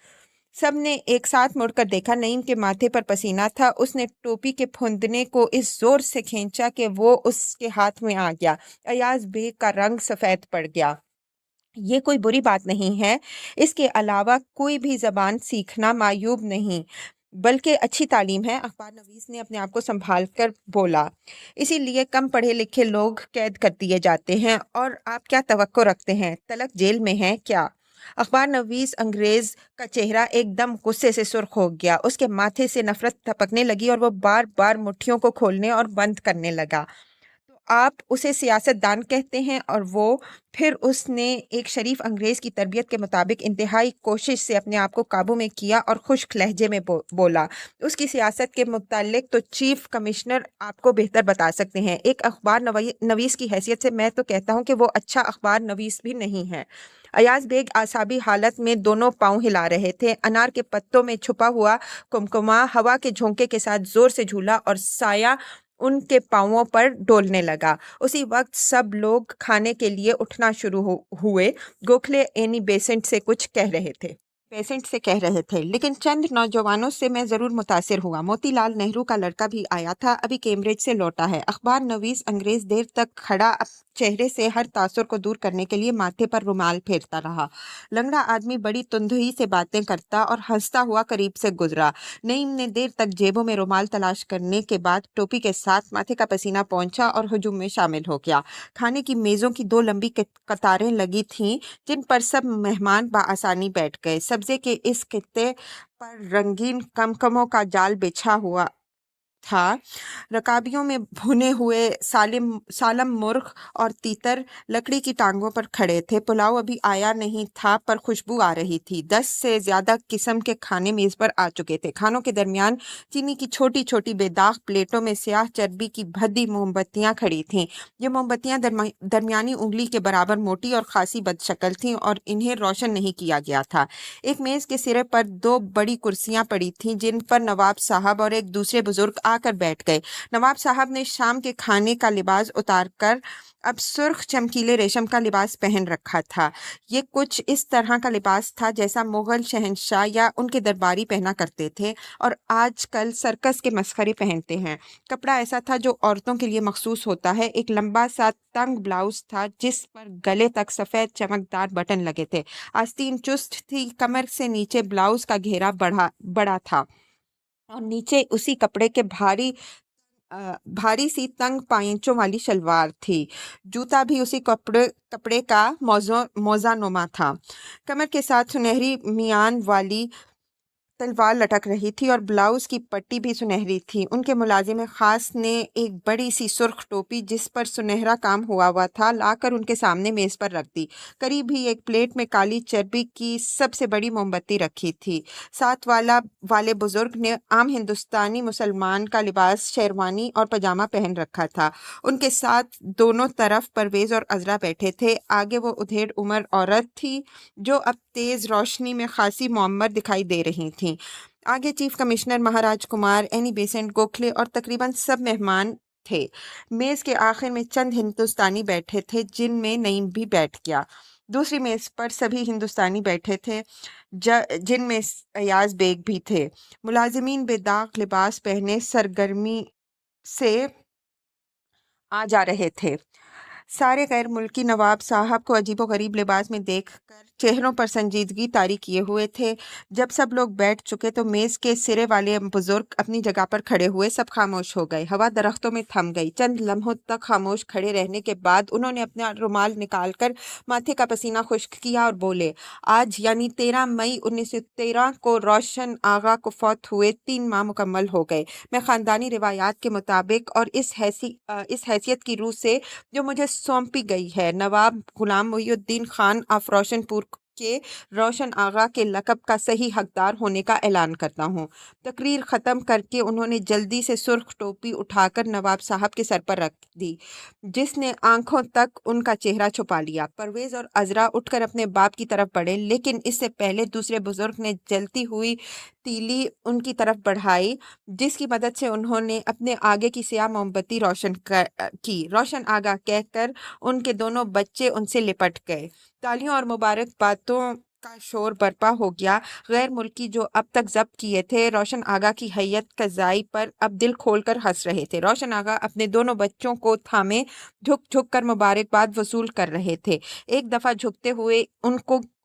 सबने एक साथ मुड़कर देखा। नईम के माथे पर पसीना था। उसने टोपी के फुंदने को इस जोर से खींचा कि वो उसके हाथ में आ गया। अयाज बेग का रंग सफेद पड़ गया। ये कोई बुरी बात नहीं है। इसके अलावा कोई भी जबान सीखना मायूब नहीं, बल्कि अच्छी तालीम है। अखबार नवीस ने अपने आप को संभाल कर बोला। इसीलिए कम पढ़े लिखे लोग कैद कर दिए जाते हैं। और आप क्या तवक्को रखते हैं? तलक जेल में हैं क्या? अखबार नवीस अंग्रेज का चेहरा एकदम गुस्से से सुर्ख हो गया। उसके माथे से नफरत टपकने लगी और वो बार बार मुट्ठियों को खोलने और बंद करने लगा। तो आप उसे सियासतदान कहते हैं? और वो फिर उसने एक शरीफ अंग्रेज की तरबियत के मुताबिक इंतहाई कोशिश से अपने आप को काबू में किया और खुश्क लहजे में बोला। उसकी सियासत के मुतालिक तो चीफ कमिश्नर आपको बेहतर बता सकते हैं। एक अखबार नवीस की हैसियत से मैं तो कहता हूँ कि वो अच्छा अखबार नवीस भी नहीं है। अयाज बेग आसाबी हालत में दोनों पांव हिला रहे थे। अनार के पत्तों में छुपा हुआ कुमकुमा हवा के झोंके के साथ जोर से झूला और साया उनके पांवों पर डोलने लगा। उसी वक्त सब लोग खाने के लिए उठना शुरू हुए। गोखले एनी बेसेंट से कुछ कह रहे थे। लेकिन चंद नौजवानों से मैं जरूर मुतासिर हुआ। मोतीलाल नेहरू का लड़का भी आया था, अभी कैम्ब्रिज से लौटा है। अखबार नवीस अंग्रेज देर तक खड़ा चेहरे से हर तासुर को दूर करने के लिए माथे पर रुमाल फेरता रहा। लंगड़ा आदमी बड़ी तुंदही से बातें करता और हंसता हुआ करीब से गुजरा। नईम ने देर तक जेबों में रुमाल तलाश करने के बाद टोपी के साथ माथे का पसीना पहुंचा और हुजूम में शामिल हो गया। खाने की मेजों की 2 लंबी कतारें लगी थीं, जिन पर सब मेहमान बाआसानी बैठ गए। सब्जे के इस खित्ते पर रंगीन कमकमों का जाल बिछा हुआ था। रकाबियों में भुने हुए सालम मुर्ग और तीतर लकड़ी की टांगों पर खड़े थे। पुलाव अभी आया नहीं था, पर खुशबू आ रही थी। 10 से ज्यादा किस्म के खाने मेज पर आ चुके थे। खानों के दरमियान चीनी की छोटी छोटी बेदाग प्लेटों में स्याह चर्बी की भद्दी मोमबत्तियां खड़ी थीं। ये मोमबत्तियां दरमियानी उंगली के बराबर मोटी और खासी बदशक्ल थीं और इन्हें रोशन नहीं किया गया था। एक मेज के सिरे पर 2 बड़ी कुर्सियां पड़ी थीं, जिन पर नवाब साहब और एक दूसरे बुजुर्ग आकर बैठ गए। नवाब साहब ने शाम के खाने का लिबास उतारकर अब सुर्ख चमकीले रेशम का लिबास पहन रखा था। ये कुछ इस तरह का लिबास था जैसा मुगल शहंशाह या उनके दरबारी पहना करते थे और आजकल सर्कस के मस्खरे पहनते हैं। कपड़ा ऐसा था जो औरतों के लिए मखसूस होता है। एक लंबा सा तंग ब्लाउज था जिस पर गले तक सफेद चमकदार बटन लगे थे। आस्तीन चुस्त थी। कमर से नीचे ब्लाउज का घेरा बड़ा था और नीचे उसी कपड़े के भारी भारी सी तंग पायंचों वाली शलवार थी। जूता भी उसी कपड़े का मोज़ानुमा था। कमर के साथ सुनहरी मियान वाली तलवार लटक रही थी और ब्लाउज की पट्टी भी सुनहरी थी। उनके मुलाजिम खास ने एक बड़ी सी सुर्ख टोपी जिस पर सुनहरा काम हुआ था लाकर उनके सामने मेज पर रख दी। करीब ही एक प्लेट में काली चर्बी की सबसे बड़ी मोमबत्ती रखी थी। साथ वाले बुजुर्ग ने आम हिंदुस्तानी मुसलमान का लिबास शेरवानी और पजामा पहन रखा था। उनके साथ दोनों तरफ परवेज और अजरा बैठे थे। आगे वो उधेड़ उम्र औरत थी जो अब तेज रोशनी में खासी मुअम्मर दिखाई दे रही थी। आगे चीफ कमिश्नर महाराज कुमार, एनी बेसेंट, गोखले और तकरीबन सब मेहमान थे। मेज के आखिर में चंद हिंदुस्तानी बैठे थे जिनमें नईम भी बैठ गया। दूसरी मेज पर सभी हिंदुस्तानी बैठे थे जिनमें अयाज बेग भी थे। मुलाजिमीन बेदाग लिबास पहने सरगर्मी से आ जा रहे थे। सारे गैर मुल्की नवाब साहब को अजीबोगरीब लिबास में देखकर चेहरों पर संजीदगी तारी किए हुए थे। जब सब लोग बैठ चुके तो मेज के सिरे वाले बुजुर्ग अपनी जगह पर खड़े हुए। सब खामोश हो गए। हवा दरख्तों में थम गई। चंद लम्हों तक खामोश खड़े रहने के बाद उन्होंने अपना रुमाल निकालकर माथे का पसीना खुश्क किया और बोले, आज यानी 13 मई 1913 को रोशन आगा को फौत हुए 3 माह मुकम्मल हो गए। मैं ख़ानदानी रिवायात के मुताबिक और इस हैसियत की रूह से जो मुझे सौंपी गई है, नवाब गुलाम मोहिउद्दीन खान ऑफ रोशनपुर के रोशन आगा के लक़ब का सही हकदार होने का ऐलान करता हूँ। तकरीर ख़त्म करके उन्होंने जल्दी से सुर्ख टोपी उठाकर नवाब साहब के सर पर रख दी, जिसने आंखों तक उनका चेहरा छुपा लिया। परवेज़ और अजरा उठकर अपने बाप की तरफ बढ़े, लेकिन इससे पहले दूसरे बुजुर्ग ने जलती हुई तीली उनकी तरफ बढ़ाई, जिसकी मदद से उन्होंने अपने आगे की स्याह मोमबत्ती रोशन की। रोशन आगा कहकर उनके दोनों बच्चे उनसे लिपट गए। तालियों और मुबारकबादों का शोर बर्पा हो गया। गैर मुल्की जो अब तक जब्त किए थे रोशन आगा की हैयत कज़ाई पर अब दिल खोलकर हंस रहे थे। रोशन आगा अपने दोनों बच्चों को थामे झुक झुक कर मुबारकबाद वसूल कर रहे थे। एक दफ़ा झुकते हुए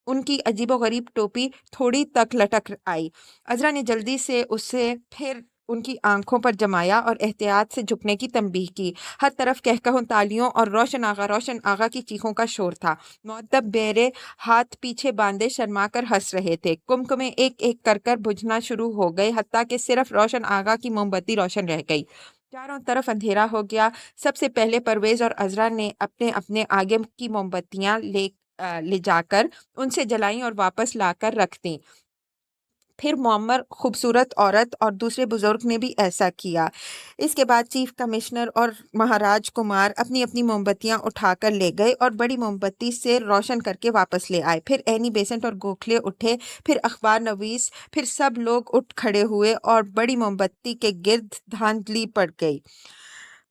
उनकी अजीबोगरीब टोपी थोड़ी तक लटक आई। अजरा ने जल्दी से उसे फिर उनकी आंखों पर जमाया और एहतियात से झुकने की तंबीह की। हर तरफ कहकहों, तालियों और रोशन आगा की चीखों का शोर था। मुअद्दब बेरे हाथ पीछे बांधे शर्मा कर हंस रहे थे। कुमकुमे एक एक कर बुझना शुरू हो गए, हत्ता कि सिर्फ रोशन आगा की मोमबत्ती रोशन रह गई। चारों तरफ अंधेरा हो गया। सबसे पहले परवेज और अजरा ने अपने अपने आगे की मोमबत्तियां ले जाकर उनसे जलाई और वापस लाकर रख दी। फिर मुअम्मर खूबसूरत औरत और दूसरे बुजुर्ग ने भी ऐसा किया। इसके बाद चीफ कमिश्नर और महाराज कुमार अपनी अपनी मोमबत्तियां उठाकर ले गए और बड़ी मोमबत्ती से रोशन करके वापस ले आए। फिर एनी बेसेंट और गोखले उठे, फिर अखबार नवीस, फिर सब लोग उठ खड़े हुए और बड़ी मोमबत्ती के गिर्द धांधली पड़ गई।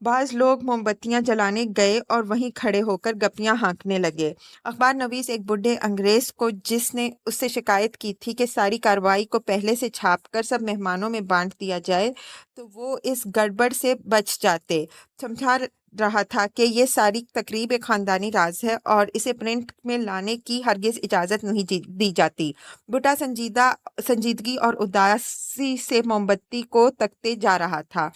बाज़ लोग मोमबत्तियां जलाने गए और वहीं खड़े होकर गप्पियां हाँकने लगे। अखबार नवीस एक बूढ़े अंग्रेज को, जिसने उससे शिकायत की थी कि सारी कार्रवाई को पहले से छापकर सब मेहमानों में बांट दिया जाए तो वो इस गड़बड़ से बच जाते, समझा रहा था कि ये सारी तकरीब एक ख़ानदानी राज है और इसे प्रिंट में लाने की हरगिज़ इजाज़त नहीं दी जाती। बूढ़ा संजीदगी और उदासी से मोमबत्ती को तके जा रहा था।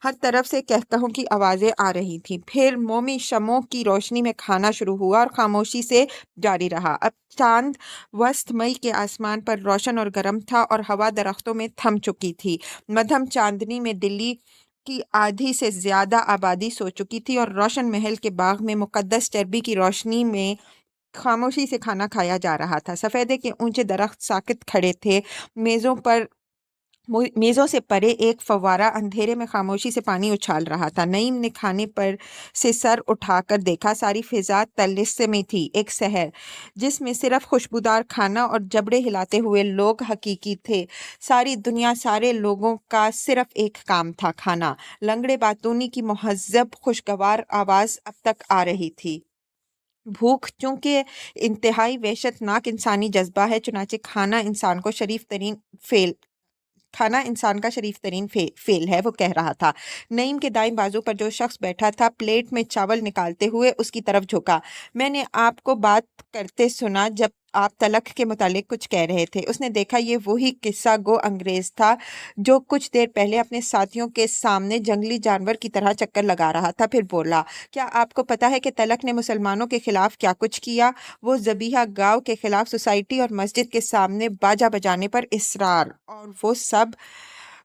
हर तरफ से कहकहों की आवाज़ें आ रही थीं। फिर मोमी शमों की रोशनी में खाना शुरू हुआ और खामोशी से जारी रहा। अब चांद वस्त मई के आसमान पर रोशन और गर्म था और हवा दरख्तों में थम चुकी थी। मध्यम चांदनी में दिल्ली की आधी से ज़्यादा आबादी सो चुकी थी और रोशन महल के बाग में मुकद्दस चर्बी की रोशनी में खामोशी से खाना खाया जा रहा था। सफ़ेदे के ऊंचे दरख्त साकित खड़े थे। मेज़ों से परे एक फव्वारा अंधेरे में खामोशी से पानी उछाल रहा था। नईम ने खाने पर से सर उठाकर देखा। सारी फिजा तलस्से में थी। एक शहर जिसमें सिर्फ खुशबूदार खाना और जबड़े हिलाते हुए लोग हकीकी थे। सारी दुनिया, सारे लोगों का सिर्फ एक काम था, खाना। लंगड़े बातूनी की मुहज़्ज़ब खुशगवार आवाज़ अब तक आ रही थी। भूख चूंकि इंतहाई वहशतनाक इंसानी जज्बा है, चुनाचे खाना इंसान का शरीफ तरीन फेल है, वो कह रहा था। नईम के दाईं बाजू पर जो शख्स बैठा था प्लेट में चावल निकालते हुए उसकी तरफ झुका। मैंने आपको बात करते सुना जब آپ تلک کے متعلق کچھ کہہ رہے تھے۔ اس نے دیکھا یہ وہی قصہ گو انگریز تھا جو کچھ دیر پہلے اپنے ساتھیوں کے سامنے جنگلی جانور کی طرح چکر لگا رہا تھا۔ پھر بولا، کیا آپ کو پتا ہے کہ تلک نے مسلمانوں کے خلاف کیا کچھ کیا؟ وہ ذبیحہ گاؤں کے خلاف سوسائٹی اور مسجد کے سامنے باجا بجانے پر اصرار، اور وہ سب۔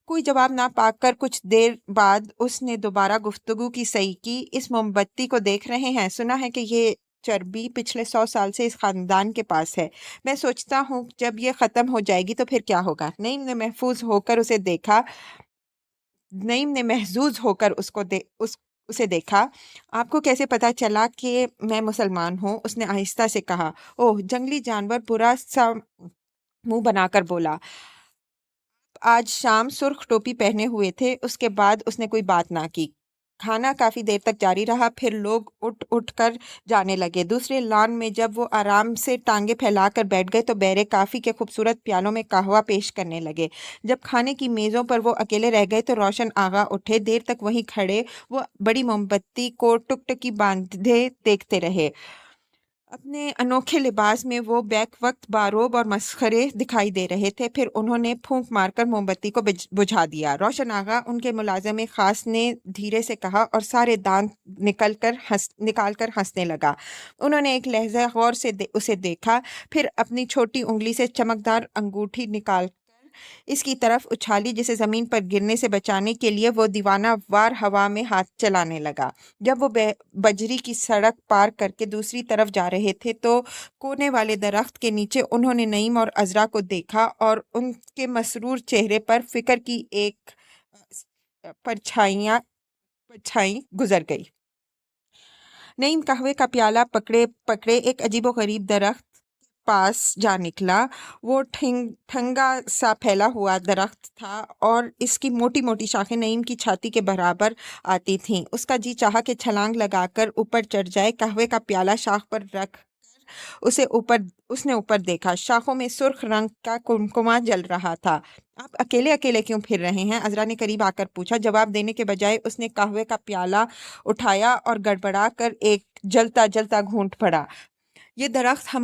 کوئی جواب نہ پا کر کچھ دیر بعد اس نے دوبارہ گفتگو کی صحیح کی۔ اس موم بتی کو دیکھ رہے ہیں؟ سنا ہے کہ یہ چربی پچھلے 100 سال سے اس خاندان کے پاس ہے۔ میں سوچتا ہوں جب یہ ختم ہو جائے گی تو پھر کیا ہوگا؟ نعیم نے محفوظ ہو کر اسے دیکھا۔ آپ کو کیسے پتا چلا کہ میں مسلمان ہوں؟ اس نے آہستہ سے کہا۔ اوہ، جنگلی جانور برا سا منہ بنا کر بولا۔ آج شام سرخ ٹوپی پہنے ہوئے تھے۔ اس کے بعد اس نے کوئی بات نہ کی۔ کھانا کافی دیر تک جاری رہا، پھر لوگ اٹھ اٹھ کر جانے لگے۔ دوسرے لان میں جب وہ آرام سے ٹانگیں پھیلا کر بیٹھ گئے تو بیرے کافی کے خوبصورت پیالوں میں قہوہ پیش کرنے لگے۔ جب کھانے کی میزوں پر وہ اکیلے رہ گئے تو روشن آغا اٹھے۔ دیر تک وہیں کھڑے وہ بڑی موم بتی کو ٹکٹکی باندھے دیکھتے رہے۔ اپنے انوکھے لباس میں وہ بیک وقت باروب اور مسخرے دکھائی دے رہے تھے۔ پھر انہوں نے پھونک مار کر موم بتی کو بجھا دیا۔ روشن آغا، ان کے ملازم خاص نے دھیرے سے کہا اور سارے دانت نکال کر ہنسنے لگا۔ انہوں نے ایک لحظہ غور سے اسے دیکھا، پھر اپنی چھوٹی انگلی سے چمکدار انگوٹھی نکال کر اس کی طرف اچھالی جسے زمین پر گرنے سے بچانے کے لیے وہ دیوانہ وار ہوا میں ہاتھ چلانے لگا۔ جب وہ بجری کی سڑک پار کر کے دوسری طرف جا رہے تھے تو کونے والے درخت کے نیچے انہوں نے نعیم اور عذرا کو دیکھا اور ان کے مسرور چہرے پر فکر کی ایک پرچھائی گزر گئی۔ نعیم قہوے کا پیالہ پکڑے ایک عجیب و غریب درخت پاس جا نکلا۔ وہ ٹھنگا سا پھیلا ہوا درخت تھا اور اس کی موٹی موٹی شاخیں نعیم کی چھاتی کے برابر آتی تھیں۔ اس کا جی چاہا کہ چھلانگ لگا کر اوپر چڑھ جائے۔ قہوے کا پیالہ شاخ پر رکھ کر اس نے اوپر دیکھا۔ شاخوں میں سرخ رنگ کا کمکما جل رہا تھا۔ آپ اکیلے اکیلے کیوں پھر رہے ہیں؟ عذرا نے قریب آ کر پوچھا۔ جواب دینے کے بجائے اس نے قہوے کا پیالہ اٹھایا اور گڑبڑا کر ایک جلتا جلتا گھونٹ پڑا۔ یہ درخت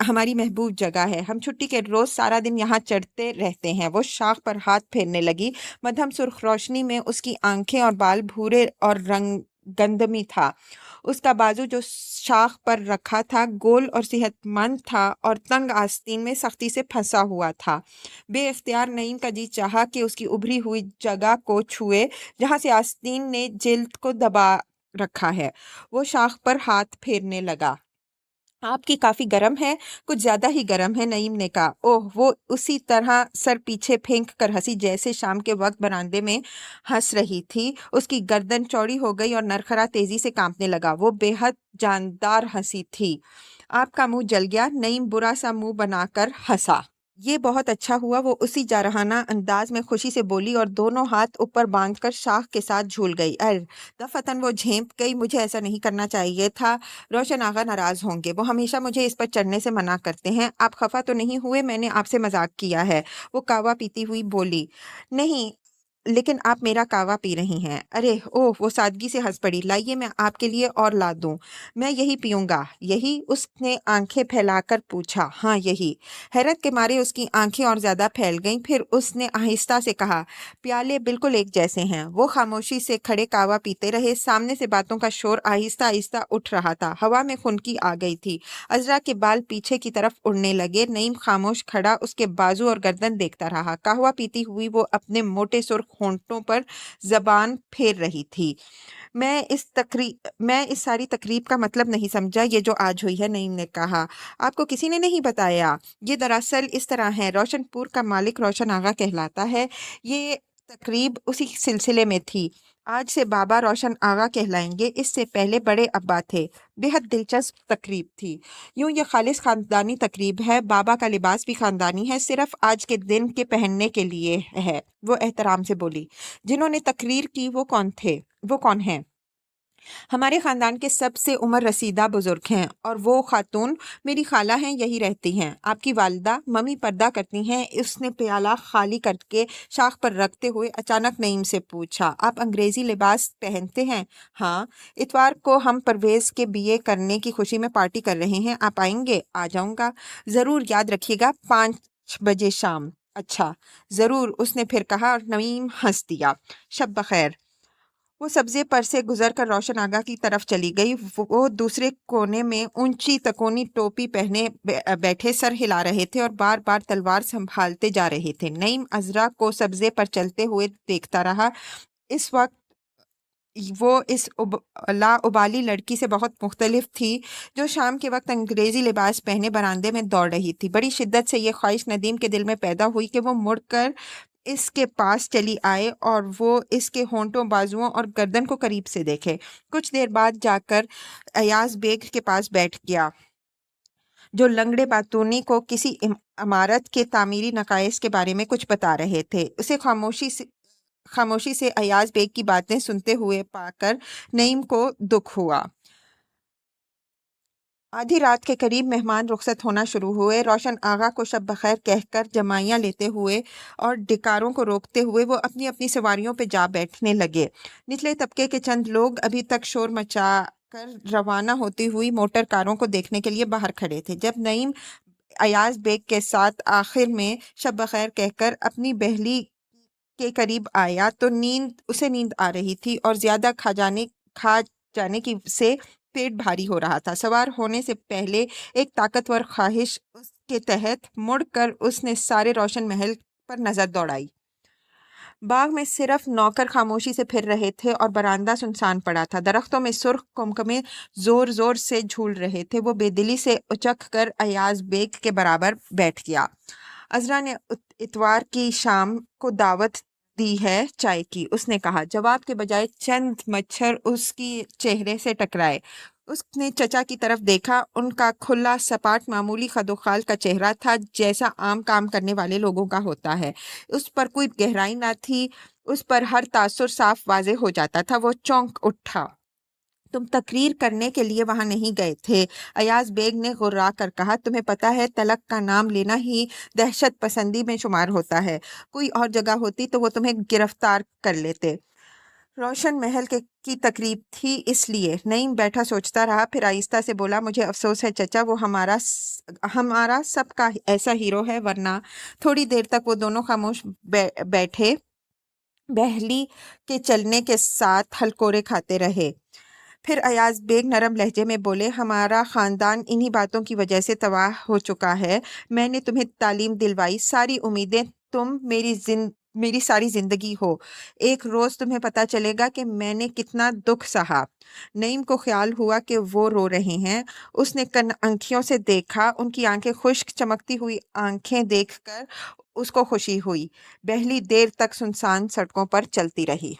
ہماری محبوب جگہ ہے۔ ہم چھٹی کے روز سارا دن یہاں چڑھتے رہتے ہیں۔ وہ شاخ پر ہاتھ پھیرنے لگی۔ مدھم سرخ روشنی میں اس کی آنکھیں اور بال بھورے اور گندمی تھا۔ اس کا بازو جو شاخ پر رکھا تھا گول اور صحت مند تھا اور تنگ آستین میں سختی سے پھنسا ہوا تھا۔ بے اختیار نعیم کا جی چاہا کہ اس کی ابھری ہوئی جگہ کو چھوئے جہاں سے آستین نے جلد کو دبا رکھا ہے۔ وہ شاخ پر ہاتھ پھیرنے لگا۔ آپ کی کافی گرم ہے، کچھ زیادہ ہی گرم ہے، نعیم نے کہا۔ اوہ، وہ اسی طرح سر پیچھے پھینک کر ہنسی جیسے شام کے وقت برآمدے میں ہنس رہی تھی۔ اس کی گردن چوڑی ہو گئی اور نرخرا تیزی سے کانپنے لگا۔ وہ بے حد جاندار ہنسی تھی۔ آپ کا منہ جل گیا؟ نعیم برا سا منہ بنا کر ہنسا۔ یہ بہت اچھا ہوا، وہ اسی جارحانہ انداز میں خوشی سے بولی اور دونوں ہاتھ اوپر باندھ کر شاخ کے ساتھ جھول گئی۔ دفعتاً وہ جھینپ گئی۔ مجھے ایسا نہیں کرنا چاہیے تھا۔ روشن آغا ناراض ہوں گے، وہ ہمیشہ مجھے اس پر چڑھنے سے منع کرتے ہیں۔ آپ خفا تو نہیں ہوئے؟ میں نے آپ سے مذاق کیا ہے، وہ قہوہ پیتی ہوئی بولی۔ نہیں، لیکن آپ میرا قہوہ پی رہی ہیں۔ ارے اوہ، وہ سادگی سے ہنس پڑی۔ لائیے میں آپ کے لیے اور لا دوں۔ میں یہی پیوں گا۔ یہی؟ اس نے آنکھیں پھیلا کر پوچھا۔ ہاں، یہی۔ حیرت کے مارے اس کی آنکھیں اور زیادہ پھیل گئیں۔ پھر اس نے آہستہ سے کہا، پیالے بالکل ایک جیسے ہیں۔ وہ خاموشی سے کھڑے قہوہ پیتے رہے۔ سامنے سے باتوں کا شور آہستہ آہستہ اٹھ رہا تھا۔ ہوا میں خنکی آ گئی تھی۔ عذرا کے بال پیچھے کی طرف اڑنے لگے۔ نعیم خاموش کھڑا اس کے بازو اور گردن دیکھتا رہا۔ قہوہ پیتی ہوئی وہ اپنے موٹے سرخ ہونٹوں پر زبان پھیر رہی تھی۔ میں اس ساری تقریب کا مطلب نہیں سمجھا، یہ جو آج ہوئی ہے، نعیم نے کہا۔ آپ کو کسی نے نہیں بتایا؟ یہ دراصل اس طرح ہے، روشن پور کا مالک روشن آغا کہلاتا ہے۔ یہ تقریب اسی سلسلے میں تھی۔ آج سے بابا روشن آغا کہلائیں گے، اس سے پہلے بڑے ابا تھے۔ بے حد دلچسپ تقریب تھی۔ یوں یہ خالص خاندانی تقریب ہے۔ بابا کا لباس بھی خاندانی ہے، صرف آج کے دن کے پہننے کے لیے ہے، وہ احترام سے بولی۔ جنہوں نے تقریر کی وہ کون ہیں؟ ہمارے خاندان کے سب سے عمر رسیدہ بزرگ ہیں اور وہ خاتون میری خالہ ہیں، یہی رہتی ہیں۔ آپ کی والدہ ممی پردہ کرتی ہیں۔ اس نے پیالہ خالی کر کے شاخ پر رکھتے ہوئے اچانک نعیم سے پوچھا، آپ انگریزی لباس پہنتے ہیں؟ ہاں، اتوار کو ہم پرویز کے BA کرنے کی خوشی میں پارٹی کر رہے ہیں، آپ آئیں گے؟ آ جاؤں گا، ضرور، یاد رکھیے گا 5 بجے شام۔ اچھا، ضرور، اس نے پھر کہا اور نعیم ہنس دیا۔ شب بخیر۔ وہ سبزے پر سے گزر کر روشن آگا کی طرف چلی گئی۔ وہ دوسرے کونے میں اونچی تکونی ٹوپی پہنے بیٹھے سر ہلا رہے تھے اور بار بار تلوار سنبھالتے جا رہے تھے۔ نعیم عذرا کو سبزے پر چلتے ہوئے دیکھتا رہا۔ اس وقت وہ اس لاابالی لڑکی سے بہت مختلف تھی جو شام کے وقت انگریزی لباس پہنے برآمدے میں دوڑ رہی تھی۔ بڑی شدت سے یہ خواہش ندیم کے دل میں پیدا ہوئی کہ وہ مڑ کر اس کے پاس چلی آئے اور وہ اس کے ہونٹوں، بازوؤں اور گردن کو قریب سے دیکھے۔ کچھ دیر بعد جا کر ایاز بیگ کے پاس بیٹھ گیا جو لنگڑے باتونی کو کسی عمارت کے تعمیری نقائص کے بارے میں کچھ بتا رہے تھے۔ اسے خاموشی سے ایاز بیگ کی باتیں سنتے ہوئے پا کر نعیم کو دکھ ہوا۔ آدھی رات کے قریب مہمان رخصت ہونا شروع ہوئے۔ روشن آغا کو شب بخیر کہہ کر جمائیاں لیتے ہوئے اور ڈکاروں کو روکتے ہوئے وہ اپنی اپنی سواریوں پہ جا بیٹھنے لگے۔ نچلے طبقے کے چند لوگ ابھی تک شور مچا کر روانہ ہوتی ہوئی موٹر کاروں کو دیکھنے کے لیے باہر کھڑے تھے۔ جب نعیم ایاز بیگ کے ساتھ آخر میں شب بخیر کہہ کر اپنی بہلی کے قریب آیا تو اسے نیند آ رہی تھی اور زیادہ کھا جانے کی سے پیٹ بھاری ہو رہا تھا۔ سوار ہونے سے پہلے ایک طاقتور خواہش اس کے تحت مڑ کر اس نے سارے روشن محل پر نظر دوڑائی۔ باغ میں صرف نوکر خاموشی سے پھر رہے تھے اور برآمدہ سنسان پڑا تھا۔ درختوں میں سرخ کمکمے زور زور سے جھول رہے تھے۔ وہ بے دلی سے اچک کر ایاز بیگ کے برابر بیٹھ گیا۔ عذرا نے اتوار کی شام کو دعوت دی ہے چائے کی، اس نے کہا۔ جواب کے بجائے چند مچھر اس کی چہرے سے ٹکرائے۔ اس نے چچا کی طرف دیکھا۔ ان کا کھلا سپاٹ معمولی خدوخال کا چہرہ تھا جیسا عام کام کرنے والے لوگوں کا ہوتا ہے۔ اس پر کوئی گہرائی نہ تھی، اس پر ہر تاثر صاف واضح ہو جاتا تھا۔ وہ چونک اٹھا۔ تم تقریر کرنے کے لیے وہاں نہیں گئے تھے؟ ایاز بیگ نے غرا کر کہا۔ تمہیں پتہ ہے طلاق کا نام لینا ہی دہشت پسندی میں شمار ہوتا ہے۔ کوئی اور جگہ ہوتی تو وہ تمہیں گرفتار کر لیتے۔ روشن محل کی تقریب تھی اس لیے۔ نعیم بیٹھا سوچتا رہا، پھر آہستہ سے بولا، مجھے افسوس ہے چچا، وہ ہمارا سب کا ایسا ہیرو ہے، ورنہ۔ تھوڑی دیر تک وہ دونوں خاموش بیٹھے، بہلی کے چلنے کے ساتھ ہلکورے کھاتے رہے۔ پھر ایاز بیگ نرم لہجے میں بولے، ہمارا خاندان انہی باتوں کی وجہ سے تباہ ہو چکا ہے۔ میں نے تمہیں تعلیم دلوائی، ساری امیدیں، تم میری ساری زندگی ہو۔ ایک روز تمہیں پتہ چلے گا کہ میں نے کتنا دکھ سہا۔ نعیم کو خیال ہوا کہ وہ رو رہے ہیں۔ اس نے کن آنکھیوں سے دیکھا۔ ان کی آنکھیں خشک چمکتی ہوئی آنکھیں دیکھ کر اس کو خوشی ہوئی۔ بہلی دیر تک سنسان سڑکوں پر چلتی رہی۔